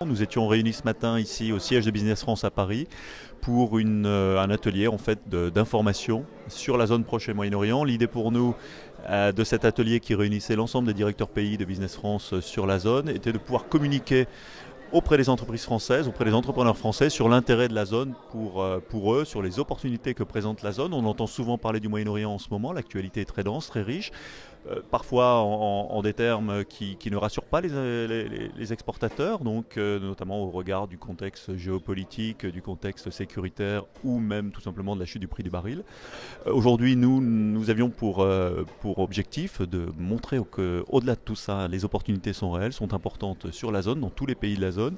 Nous étions réunis ce matin ici au siège de Business France à Paris pour un atelier en fait d'information sur la zone Proche et Moyen-Orient. L'idée pour nous de cet atelier qui réunissait l'ensemble des directeurs pays de Business France sur la zone était de pouvoir communiquer auprès des entreprises françaises, auprès des entrepreneurs français sur l'intérêt de la zone pour eux, sur les opportunités que présente la zone. On entend souvent parler du Moyen-Orient en ce moment, l'actualité est très dense, très riche, parfois en des termes qui ne rassurent pas les exportateurs, donc notamment au regard du contexte géopolitique, du contexte sécuritaire ou même tout simplement de la chute du prix du baril. Aujourd'hui, nous avions pour objectif de montrer qu'au-delà de tout ça, les opportunités sont réelles, sont importantes sur la zone, dans tous les pays de la zone.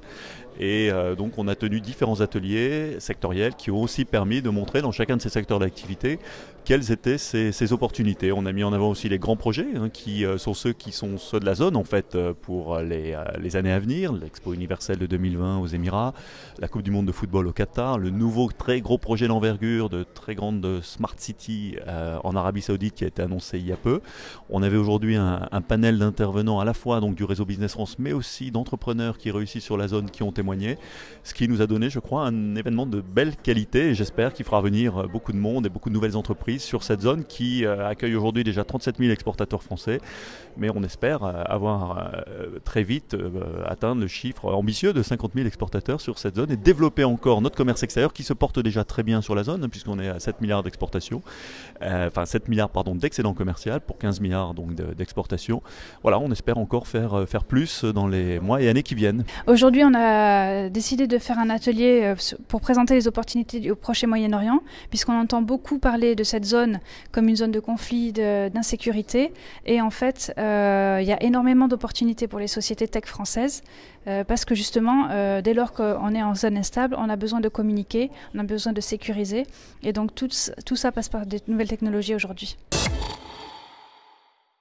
Et donc on a tenu différents ateliers sectoriels qui ont aussi permis de montrer dans chacun de ces secteurs d'activité quelles étaient ces opportunités. On a mis en avant aussi les grands projets qui sont ceux de la zone en fait pour les années à venir, l'Expo universelle de 2020 aux Émirats, la Coupe du monde de football au Qatar, le nouveau très gros projet d'envergure de très grande Smart City en Arabie Saoudite qui a été annoncé il y a peu. On avait aujourd'hui un panel d'intervenants à la fois donc du réseau Business France mais aussi d'entrepreneurs qui réussissent sur la zone qui ont témoigné, ce qui nous a donné je crois un événement de belle qualité et j'espère qu'il fera venir beaucoup de monde et beaucoup de nouvelles entreprises sur cette zone qui accueille aujourd'hui déjà 37 000 exportateurs français, mais on espère avoir très vite atteindre le chiffre ambitieux de 50 000 exportateurs sur cette zone et développer encore notre commerce extérieur qui se porte déjà très bien sur la zone puisqu'on est à 7 milliards d'exportations, 7 milliards d'excédent commercial pour 15 milliards donc d'exportation. Voilà, on espère encore faire plus dans les mois et années qui viennent. Aujourd'hui, on a décidé de faire un atelier pour présenter les opportunités au Proche et Moyen-Orient, puisqu'on entend beaucoup parler de cette zone comme une zone de conflit, d'insécurité. Et en fait, il y a énormément d'opportunités pour les sociétés tech françaises, parce que justement, dès lors qu'on est en zone instable, on a besoin de communiquer, on a besoin de sécuriser. Et donc tout ça passe par des nouvelles technologies aujourd'hui.